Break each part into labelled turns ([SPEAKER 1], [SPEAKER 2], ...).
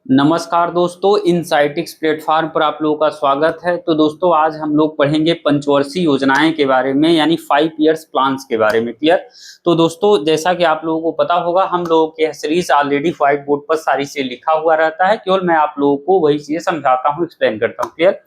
[SPEAKER 1] नमस्कार दोस्तों, इनसाइटिक्स प्लेटफॉर्म पर आप लोगों का स्वागत है। तो दोस्तों आज हम लोग पढ़ेंगे पंचवर्षीय योजनाएं के बारे में, यानी 5 इयर्स प्लान्स के बारे में। क्लियर। तो दोस्तों जैसा कि आप लोगों को पता होगा, हम लोगों के सीरीज ऑलरेडी व्हाइट बोर्ड पर सारी चीजें लिखा हुआ रहता है, केवल मैं आप लोगों को वही चीजें समझाता हूँ, एक्सप्लेन करता हूँ। क्लियर।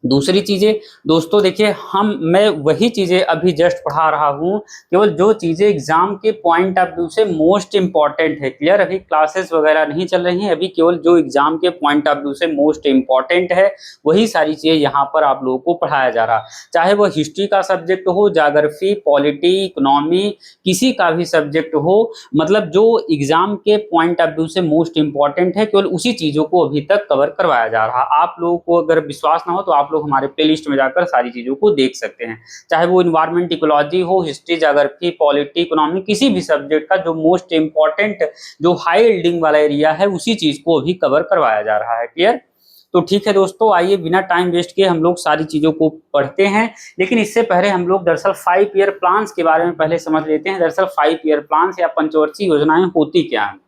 [SPEAKER 1] दूसरी चीजें दोस्तों देखिए, मैं वही चीजें अभी जस्ट पढ़ा रहा हूँ, केवल जो चीजें एग्जाम के पॉइंट ऑफ व्यू से मोस्ट इंपॉर्टेंट है। क्लियर। अभी क्लासेस वगैरह नहीं चल रही हैं, अभी केवल जो एग्जाम के पॉइंट ऑफ व्यू से मोस्ट इंपॉर्टेंट है वही सारी चीजें यहाँ पर आप लोगों को पढ़ाया जा रहा है। चाहे वो हिस्ट्री का सब्जेक्ट हो, ज्योग्राफी, पॉलिटी, इकोनॉमी, किसी का भी सब्जेक्ट हो, मतलब जो एग्जाम के पॉइंट ऑफ व्यू से मोस्ट इंपॉर्टेंट है, केवल उसी चीजों को अभी तक कवर करवाया जा रहा है। आप लोगों को अगर विश्वास ना हो तो आप लोग हमारे प्लेलिस्ट में जाकर सारी चीजों को देख सकते हैं। चाहे वो इन्वायरमेंट, इकोलॉजी हो, हिस्ट्री, ज्योग्राफी, पॉलिटी, इकोनॉमी, किसी भी सब्जेक्ट का जो मोस्ट इंपॉर्टेंट, जो हाई यील्डिंग वाला एरिया है, उसी चीज को अभी कवर करवाया जा रहा है। क्लियर। तो ठीक है दोस्तों, आइए बिना टाइम वेस्ट किए हम लोग सारी चीजों को पढ़ते हैं। लेकिन इससे पहले हम लोग दरअसल 5 ईयर प्लान्स के बारे में पहले समझ लेते हैं। दरअसल 5 ईयर प्लान्स या पंचवर्षीय योजनाएं होती क्या हैं।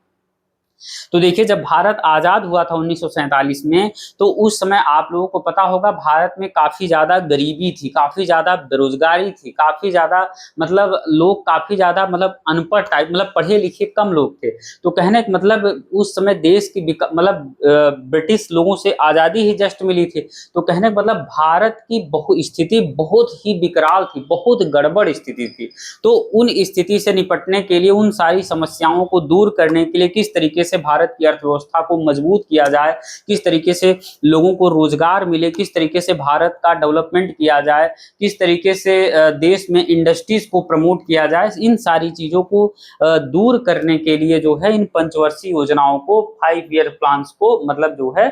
[SPEAKER 1] तो देखिए, जब भारत आजाद हुआ था 1947 में, तो उस समय आप लोगों को पता होगा भारत में काफी ज्यादा गरीबी थी, काफी ज्यादा बेरोजगारी थी, काफी ज्यादा मतलब लोग काफी ज्यादा मतलब अनपढ़ टाइप, मतलब पढ़े लिखे कम लोग थे। तो कहने का मतलब उस समय देश की मतलब ब्रिटिश लोगों से आजादी ही जस्ट मिली थी। तो कहने का मतलब भारत की स्थिति बहुत ही विकराल थी, बहुत गड़बड़ स्थिति थी। तो उन स्थिति से निपटने के लिए, उन सारी समस्याओं को दूर करने के लिए किस तरीके से भारत की अर्थव्यवस्था को मजबूत किया जाए, किस तरीके से लोगों को रोजगार मिले, किस तरीके से भारत का डेवलपमेंट किया जाए, किस तरीके से देश में इंडस्ट्रीज को प्रमोट किया जाए, इन सारी चीजों को दूर करने के लिए जो है इन पंचवर्षीय योजनाओं को, 5 ईयर प्लान्स को मतलब जो है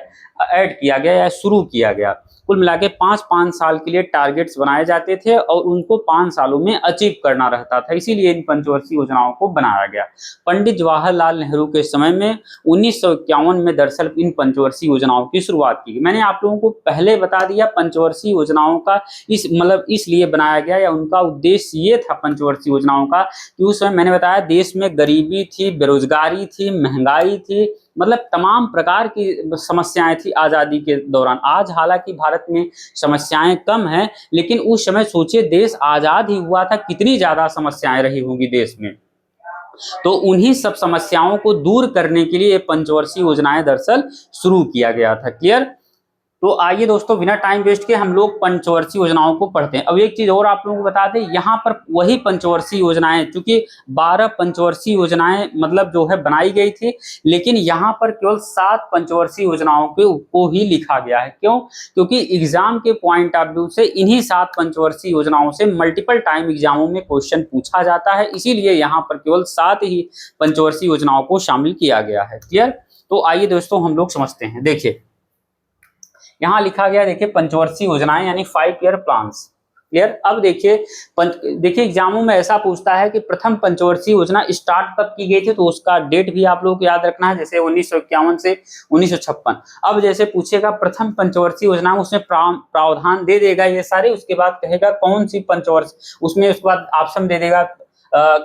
[SPEAKER 1] ऐड किया गया या शुरू किया गया। कुल मिला के 5-5 साल के लिए टारगेट्स बनाए जाते थे और उनको 5 सालों में अचीव करना रहता था, इसीलिए इन पंचवर्षीय योजनाओं को बनाया गया। पंडित जवाहरलाल नेहरू के समय में 1951 में दरअसल इन पंचवर्षीय योजनाओं की शुरुआत की गई। मैंने आप लोगों को पहले बता दिया पंचवर्षीय योजनाओं का इस मतलब इसलिए बनाया गया, या उनका उद्देश्य ये था पंचवर्षीय योजनाओं का, कि उस समय मैंने बताया देश में गरीबी थी, बेरोजगारी थी, महंगाई थी, मतलब तमाम प्रकार की समस्याएं थी आजादी के दौरान। आज हालांकि भारत में समस्याएं कम हैं, लेकिन उस समय सोचिए देश आजाद ही हुआ था, कितनी ज्यादा समस्याएं रही होंगी देश में। तो उन्हीं सब समस्याओं को दूर करने के लिए ये पंचवर्षीय योजनाएं दरअसल शुरू किया गया था। क्लियर। तो आइए दोस्तों बिना टाइम वेस्ट किए हम लोग पंचवर्षीय योजनाओं को पढ़ते हैं। अब एक चीज और आप लोगों को बता दें, यहाँ पर वही पंचवर्षीय योजनाएं, क्योंकि 12 पंचवर्षीय योजनाएं मतलब जो है बनाई गई थी, लेकिन यहाँ पर केवल 7 पंचवर्षीय योजनाओं को ही लिखा गया है। क्यों? क्योंकि एग्जाम के पॉइंट ऑफ व्यू से इन्हीं 7 पंचवर्षीय योजनाओं से मल्टीपल टाइम एग्जामों में क्वेश्चन पूछा जाता है, इसीलिए यहाँ पर केवल 7 ही पंचवर्षीय योजनाओं को शामिल किया गया है। क्लियर। तो आइए दोस्तों हम लोग समझते हैं। देखिए यहां लिखा गया, देखिए पंचवर्षीय योजनाएं यानी 5 ईयर प्लान्स। क्लियर। अब देखिए देखिए एग्जामों में ऐसा पूछता है कि प्रथम पंचवर्षीय योजना स्टार्ट कब की गई थी, तो उसका डेट भी आप लोगों को याद रखना है, जैसे 1951 से 1956। अब जैसे पूछेगा प्रथम पंचवर्षीय योजना, उसमें प्रावधान दे देगा ये सारे, उसके बाद कहेगा कौन सी पंचवर्ष, उसमें उसके बाद ऑप्शन दे देगा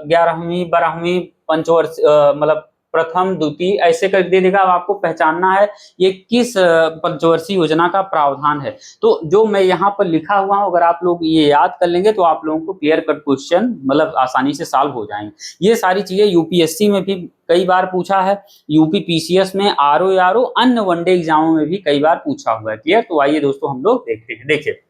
[SPEAKER 1] 11वीं 12वीं पंचवर्ष, मतलब प्रथम द्वितीय ऐसे कर दे देगा। अब आपको पहचानना है ये किस पंचवर्षीय योजना का प्रावधान है। तो जो मैं यहाँ पर लिखा हुआ हूँ, अगर आप लोग ये याद कर लेंगे तो आप लोगों को क्लियर कट क्वेश्चन मतलब आसानी से सॉल्व हो जाएंगे। ये सारी चीजें यूपीएससी में भी कई बार पूछा है, यूपी पीसीएस में, आरओ अन्य वनडे एग्जामों में भी कई बार पूछा हुआ है। क्लियर। तो आइए दोस्तों हम लोग देखते हैं। देखिए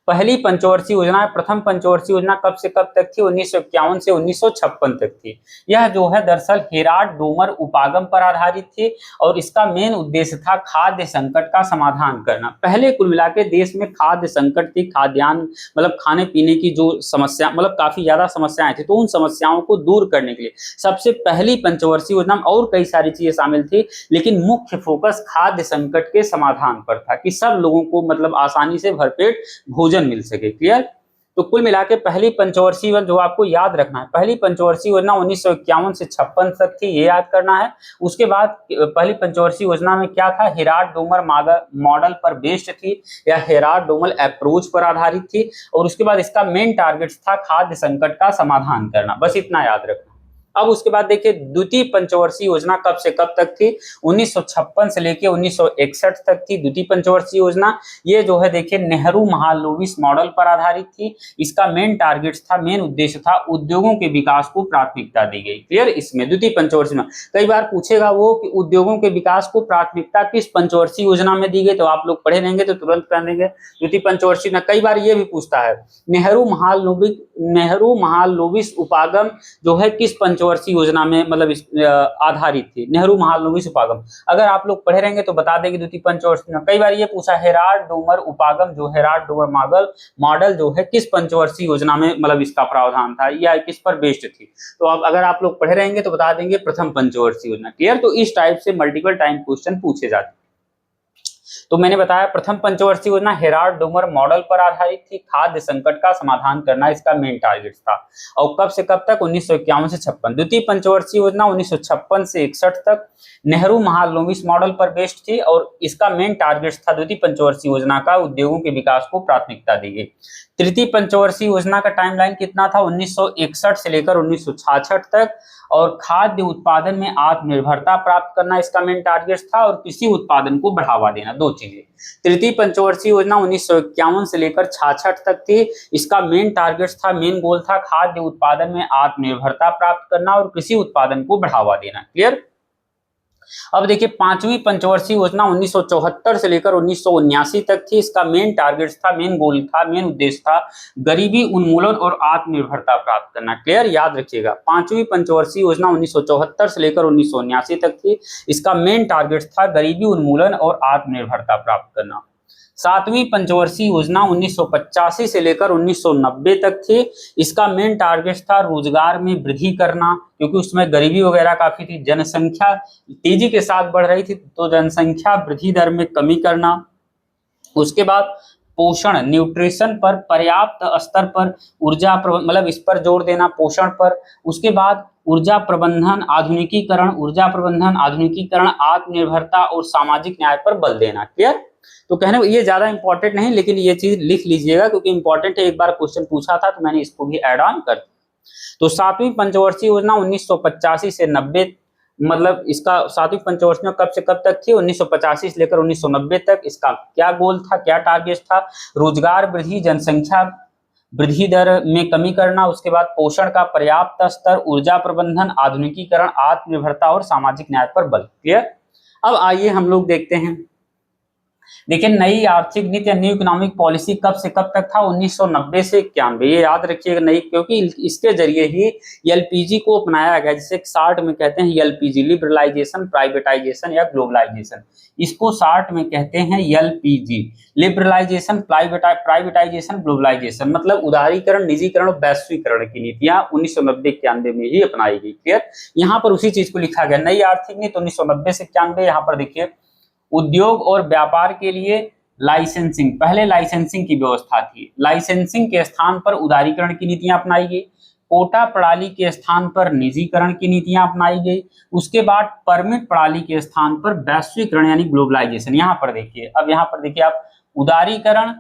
[SPEAKER 1] पहली पंचवर्षीय योजना, प्रथम पंचवर्षीय योजना कब से कब तक थी? 1951 से 1956 तक थी। यह जो है दरअसल हेराड डोमर उपागम पर आधारित थी और इसका मेन उद्देश्य था खाद्य संकट का समाधान करना। पहले कुल मिला के देश में खाद्य संकट थी, खाद्यान्न मतलब खाने पीने की जो समस्या, मतलब काफी ज्यादा समस्याएं थी, तो उन समस्याओं को दूर करने के लिए सबसे पहली पंचवर्षीय योजना, और कई सारी चीजें शामिल थी, लेकिन मुख्य फोकस खाद्य संकट के समाधान पर था कि सब लोगों को मतलब आसानी से भरपेट भोजन मिल सके। क्लियर। तो कुल मिला के पहली पंचवर्षीय योजना जो आपको याद रखना है, पहली पंचवर्षीय योजना 1951 से 56 तक थी, ये याद करना है। उसके बाद पहली पंचवर्षीय योजना में क्या था? हेराड डोमर मॉडल पर बेस्ड थी या हेराड डोमर अप्रोच पर आधारित थी, और उसके बाद इसका मेन टारगेट था खाद्य संकट का समाधान करना। बस इतना याद रखना। अब उसके बाद देखिए द्वितीय पंचवर्षीय योजना कब से कब तक थी, 1956 से लेके 1961 तक थी द्वितीय पंचवर्षीय योजना। ये जो है देखिए नेहरू महालनोबिस मॉडल पर आधारित थी। इसका मेन टारगेट था, मेन उद्देश्य था उद्योगों के विकास को प्राथमिकता दी गई। क्लियर, इसमें द्वितीय पंचवर्षीय में कई बार पूछेगा वो कि उद्योगों के विकास को प्राथमिकता किस पंचवर्षीय योजना में दी गई, तो आप लोग पढ़े रहेंगे तो तुरंत कर देंगे द्वितीय पंचवर्षीय में। कई बार ये भी पूछता है नेहरू महालनोबिस उपागम जो है किस पंचवर्षीय योजना में मतलब आधारित थी, नेहरू महालनोबिस उपागम। अगर आप लोग पढ़े रहेंगे तो बता देंगे द्वितीय पंचवर्षीय में। कई बार ये पूछा हेराल्ड डोमर उपागम जो हेराल्ड डोमर मॉडल जो है किस पंचवर्षीय योजना में मतलब इसका प्रावधान था या किस पर बेस्ड थी, तो अब अगर आप लोग पढ़े रहेंगे तो बता देंगे प्रथम पंचवर्षीय योजना। क्लियर, तो इस टाइप से मल्टीपल टाइम क्वेश्चन पूछे जाते हैं। तो मैंने बताया प्रथम पंचवर्षीय योजना हेराल्ड डोमर मॉडल पर आधारित थी, खाद्य संकट का समाधान करना इसका मेन टारगेट था। और कब से कब तक, 1951 से 56। द्वितीय पंचवर्षीय योजना 1956 से 61 तक नेहरू महालनोबिस मॉडल पर बेस्ड थी और इसका मेन टारगेट था द्वितीय पंचवर्षीय योजना का उद्योगों के विकास को प्राथमिकता दी गई। तृतीय पंचवर्षीय योजना का टाइमलाइन कितना था, 1961 से लेकर 1966 तक, और खाद्य उत्पादन में आत्मनिर्भरता प्राप्त करना इसका मेन टारगेट था और कृषि उत्पादन को बढ़ावा देना, दो चीजें। तृतीय पंचवर्षीय योजना 1951 से लेकर 66 तक थी। इसका मेन टारगेट था, मेन गोल था खाद्य उत्पादन में आत्मनिर्भरता प्राप्त करना और कृषि उत्पादन को बढ़ावा देना। क्लियर। अब देखिए पांचवी पंचवर्षीय योजना 1974 से लेकर 1979 तक थी। इसका मेन टारगेट था, मेन गोल था, मेन उद्देश्य था गरीबी उन्मूलन और आत्मनिर्भरता प्राप्त करना। क्लियर, याद रखिएगा पांचवी पंचवर्षीय योजना 1974 से लेकर 1979 तक थी। इसका मेन टारगेट था गरीबी उन्मूलन और आत्मनिर्भरता प्राप्त करना। सातवीं पंचवर्षीय योजना 1985 से लेकर 1990 तक थी। इसका मेन टारगेट था रोजगार में वृद्धि करना, क्योंकि उसमें गरीबी वगैरह काफी थी, जनसंख्या तेजी के साथ बढ़ रही थी, तो जनसंख्या वृद्धि दर में कमी करना। उसके बाद पोषण, न्यूट्रिशन पर पर्याप्त स्तर पर ऊर्जा मतलब इस पर जोर देना, पोषण पर। उसके बाद ऊर्जा प्रबंधन आधुनिकीकरण, आत्मनिर्भरता और सामाजिक न्याय पर बल देना। क्लियर। तो कहने ये ज्यादा इंपॉर्टेंट नहीं, लेकिन ये चीज लिख लीजिएगा क्योंकि इंपॉर्टेंट है, एक बार क्वेश्चन पूछा था तो मैंने इसको भी ऐड ऑन कर। तो सातवीं पंचवर्षीय योजना 1985 से 90 मतलब इसका सातवीं पंचवर्षीय कब से कब तक थी, 1985 से लेकर 1990 तक। इसका क्या गोल था, क्या टारगेट था, रोजगार वृद्धि, जनसंख्या वृद्धि दर में कमी करना, उसके बाद पोषण का पर्याप्त स्तर, ऊर्जा प्रबंधन, आधुनिकीकरण, आत्मनिर्भरता और सामाजिक न्याय पर बल। क्लियर। अब आइए हम लोग देखते हैं, देखिए नई आर्थिक नीति या न्यू इकोनॉमिक पॉलिसी कब से कब तक था, 1990 से 91। ये याद रखिएगा नई, क्योंकि इसके जरिए ही एलपीजी को अपनाया गया, जिसे शार्ट में कहते हैं एलपीजी, लिबरलाइजेशन, प्राइवेटाइजेशन या ग्लोबलाइजेशन। इसको शार्ट में कहते हैं एलपीजी, लिबरलाइजेशन, प्राइवेटाइजेशन, ग्लोबलाइजेशन, मतलब उदारीकरण, निजीकरण और वैश्वीकरण की नीतियां 1990-91 में ही अपनाई गई। क्लियर। यहाँ पर उसी चीज को लिखा गया, नई आर्थिक नीति 1990 से 91। यहाँ पर देखिए उद्योग और व्यापार के लिए लाइसेंसिंग, पहले लाइसेंसिंग की व्यवस्था थी, लाइसेंसिंग के स्थान पर उदारीकरण की नीतियां अपनाई गई। कोटा प्रणाली के स्थान पर निजीकरण की नीतियां अपनाई गई। उसके बाद परमिट प्रणाली के स्थान पर वैश्वीकरण यानी ग्लोबलाइजेशन। यहाँ पर देखिए, अब यहाँ पर देखिए आप उदारीकरण,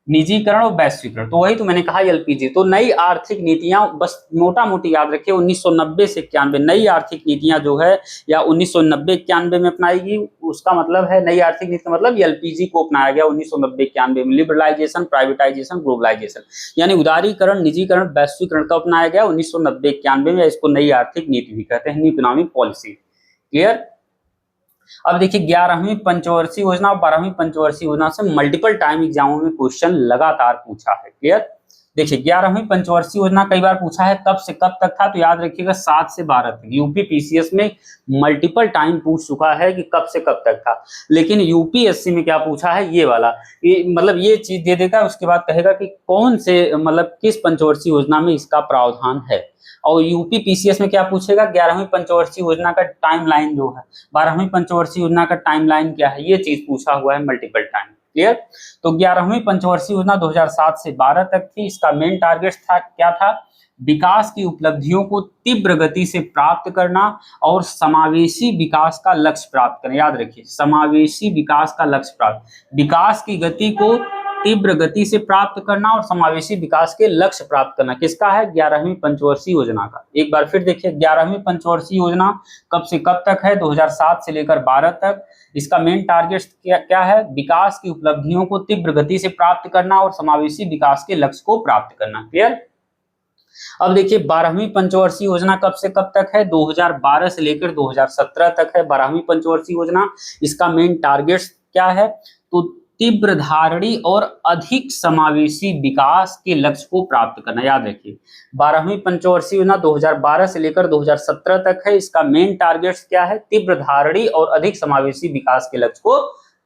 [SPEAKER 1] निजीकरण और वैश्वीकरण, तो वही तो मैंने कहा एलपीजी। तो नई आर्थिक नीतियां बस मोटा मोटी याद रखिए 1990 से 91 नई आर्थिक नीतियां जो है या 1990-91 में अपनाई गई। उसका मतलब है नई आर्थिक नीति का मतलब एलपीजी को अपनाया गया 1990-91 में। लिबरलाइजेशन, प्राइवेटाइजेशन, ग्लोबलाइजेशन यानी उदारीकरण, निजीकरण, वैश्वीकरण का अपनाया गया 1990-91 में। इसको नई आर्थिक नीति भी कहते हैं, न्यू इकोनॉमिक पॉलिसी। क्लियर। अब देखिए 11वीं पंचवर्षीय योजना और 12वीं पंचवर्षीय योजना से मल्टीपल टाइम एग्जामों में क्वेश्चन लगातार पूछा है। क्लियर। देखिए 11वीं पंचवर्षीय योजना कई बार पूछा है कब से कब तक था, तो याद रखिएगा 7 से 12 तक। यूपी पीसीएस में मल्टीपल टाइम पूछ चुका है कि कब से कब तक था, लेकिन यूपीएससी में क्या पूछा है ये वाला, मतलब ये चीज दे देगा, उसके बाद कहेगा कि कौन से मतलब किस पंचवर्षीय योजना में इसका प्रावधान है। और यूपी पीसीएस में क्या पूछेगा, 11वीं पंचवर्षीय योजना का टाइमलाइन जो है, 12वीं पंचवर्षीय योजना का टाइमलाइन क्या है, ये चीज पूछा हुआ है मल्टीपल टाइम। क्लियर। तो 11वीं पंचवर्षीय योजना 2007 से 12 तक थी। इसका मेन टारगेट था क्या था, विकास की उपलब्धियों को तीव्र गति से प्राप्त करना और समावेशी विकास का लक्ष्य प्राप्त करना। याद रखिए समावेशी विकास का लक्ष्य प्राप्त, विकास की गति को तीव्र गति से प्राप्त करना और समावेशी विकास के लक्ष्य प्राप्त करना। किसका है? 11वीं पंचवर्षीय योजना का। एक बार फिर देखिए, 11वीं पंचवर्षीय योजना कब से कब तक है? 2007 से लेकर 12 तक। इसका मेन टारगेट क्या है? विकास की उपलब्धियों को तीव्र गति से प्राप्त करना और समावेशी विकास के लक्ष्य को प्राप्त करना। क्लियर? अब देखिए 12वीं पंचवर्षीय योजना कब से कब तक है? 2012 से लेकर 2017 तक है 12वीं पंचवर्षीय योजना। इसका मेन टारगेट क्या है? तो तीव्र धारणी और अधिक समावेशी विकास के लक्ष्य को प्राप्त करना। याद रखिए 12वीं पंचवर्षीय योजना 2012 से लेकर 2017 तक है। इसका मेन टारगेट क्या है? तीव्र धारणी और अधिक समावेशी विकास के लक्ष्य को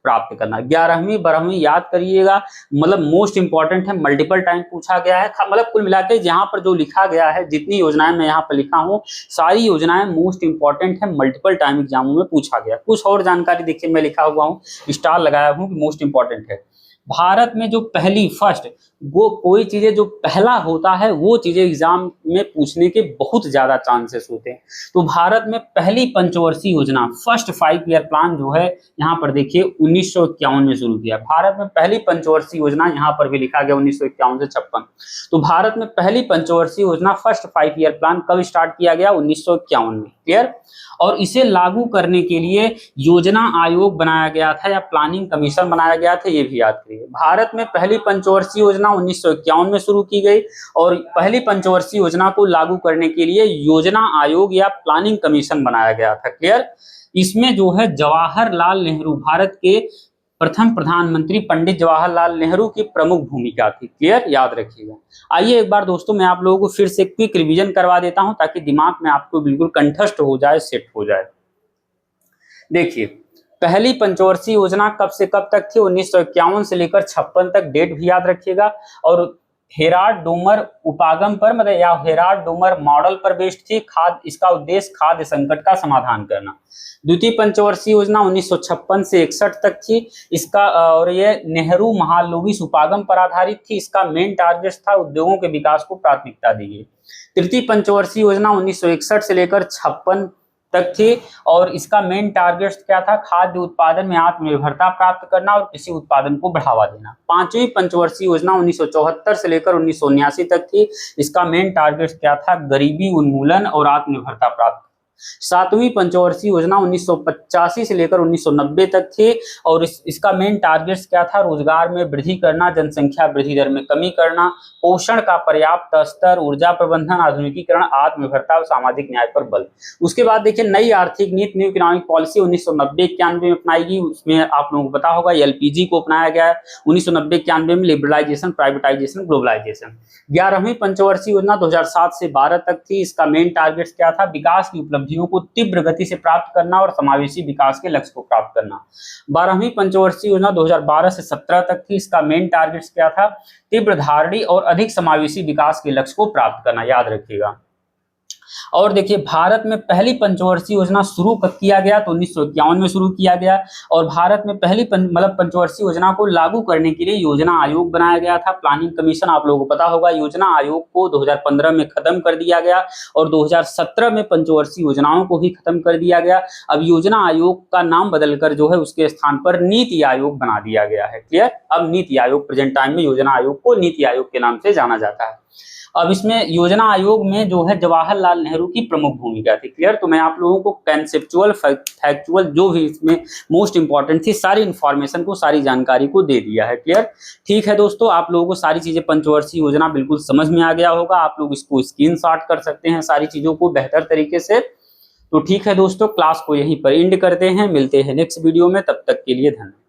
[SPEAKER 1] प्राप्त करना। 11वीं 12वीं याद करिएगा, मतलब मोस्ट इंपॉर्टेंट है, मल्टीपल टाइम पूछा गया है। मतलब कुल मिलाकर यहाँ पर जो लिखा गया है, जितनी योजनाएं मैं यहाँ पर लिखा हूँ, सारी योजनाएं मोस्ट इंपॉर्टेंट है, मल्टीपल टाइम एग्जामों में पूछा गया। कुछ और जानकारी देखिए मैं लिखा हुआ हूँ, स्टार लगाया हूँ कि मोस्ट इंपॉर्टेंट है। भारत में जो पहली फर्स्ट वो कोई चीजें जो पहला होता है वो चीजें एग्जाम में पूछने के बहुत ज्यादा चांसेस होते हैं। तो भारत में पहली पंचवर्षीय योजना फर्स्ट 5 ईयर प्लान जो है यहाँ पर देखिए 1951 में शुरू किया। भारत में पहली पंचवर्षीय योजना यहाँ पर भी लिखा गया 1951 से 56। तो भारत में पहली पंचवर्षीय योजना फर्स्ट 5 ईयर प्लान कब स्टार्ट किया गया? 1951 में। क्लियर? और इसे लागू करने के लिए योजना आयोग बनाया गया था या प्लानिंग कमीशन बनाया गया था, ये भी याद करिए। भारत में पहली पंचवर्षीय योजना 1951 में शुरू की गई और पहली पंचवर्षीय योजना को लागू करने के लिए योजना आयोग या प्लानिंग कमीशन बनाया गया था। क्लियर? इसमें जो है जवाहरलाल नेहरू, भारत के प्रथम प्रधानमंत्री पंडित जवाहरलाल नेहरू की प्रमुख भूमिका थी। क्लियर? याद रखिएगा। आइए एक बार दोस्तों मैं आप लोगों को फिर से क्विक रिवीजन करवा देता हूं ताकि दिमाग में आपको बिल्कुल कंठस्थ हो जाए, सेट हो जाए। देखिए पहली पंचवर्षीय योजना कब से कब तक थी? 1951 से लेकर 56 तक, डेट भी याद रखिएगा। और हेराल्ड डोमर उपागम पर मतलब या हेराल्ड डोमर मॉडल पर बेस्ड थी। इसका उद्देश्य खाद्य संकट का समाधान करना। द्वितीय पंचवर्षीय योजना 1956 से 61 तक थी। इसका और ये नेहरू महालनोबिस उपागम पर आधारित थी। इसका मेन टारगेट था उद्योगों के विकास को प्राथमिकता दी गई। तृतीय पंचवर्षीय योजना 1961 से लेकर 56 तक थी और इसका मेन टारगेट क्या था? खाद्य उत्पादन में आत्मनिर्भरता प्राप्त करना और कृषि उत्पादन को बढ़ावा देना। पांचवी पंचवर्षीय योजना 1974 से लेकर 1979 तक थी। इसका मेन टारगेट क्या था? गरीबी उन्मूलन और आत्मनिर्भरता प्राप्त। सातवीं पंचवर्षीय योजना 1985 से लेकर 1990 तक थी और इसका मेन टारगेट क्या था? रोजगार में वृद्धि करना, जनसंख्या वृद्धि दर में कमी करना, पोषण का पर्याप्त स्तर, ऊर्जा प्रबंधन, आधुनिकीकरण, आत्मनिर्भरता और सामाजिक न्याय पर बल। उसके बाद देखिए नई आर्थिक नीति, न्यू इकोनॉमिक पॉलिसी 1990-91 में अपनाई गई। उसमें आप लोगों को पता होगा एलपीजी को अपनाया गया है। 1990-91 में लिबरलाइजेशन, प्राइवेटाइजेशन, ग्लोबलाइजेशन। 11वीं पंचवर्षीय योजना 2007 से 12 तक थी। इसका मेन टारगेट क्या था? विकास की उपलब्धियों को तीव्र गति से प्राप्त करना और समावेशी विकास के लक्ष्य को प्राप्त करना। 12वीं पंचवर्षीय योजना 2012 से 17 तक थी। इसका मेन टारगेट क्या था? तीव्र धारणी और अधिक समावेशी विकास के लक्ष्य को प्राप्त करना। याद रखिएगा। और देखिए भारत में पहली पंचवर्षीय योजना शुरू कब किया गया? तो 1951 में शुरू किया गया और भारत में पहली पंचवर्षीय योजना को लागू करने के लिए योजना आयोग बनाया गया था, प्लानिंग कमीशन। आप लोगों को पता होगा योजना आयोग को 2015 में खत्म कर दिया गया और 2017 में पंचवर्षीय योजनाओं को भी खत्म कर दिया गया। अब योजना आयोग का नाम बदलकर जो है उसके स्थान पर नीति आयोग बना दिया गया है। क्लियर? अब नीति आयोग प्रेजेंट टाइम में योजना आयोग को नीति आयोग के नाम से जाना जाता है। अब इसमें योजना आयोग में जो है जवाहरलाल नेहरू की प्रमुख भूमिका थी। क्लियर? तो मैं आप लोगों को कंसेप्चुअल, फैक्चुअल जो भी इसमें मोस्ट इंपॉर्टेंट थी सारी इंफॉर्मेशन को, सारी जानकारी को दे दिया है। क्लियर? ठीक है दोस्तों, आप लोगों को सारी चीजें पंचवर्षीय योजना बिल्कुल समझ में आ गया होगा। आप लोग इसको स्क्रीनशॉट कर सकते हैं सारी चीजों को बेहतर तरीके से। तो ठीक है दोस्तों, क्लास को यहीं पर एंड करते हैं, मिलते हैं नेक्स्ट वीडियो में, तब तक के लिए धन्यवाद।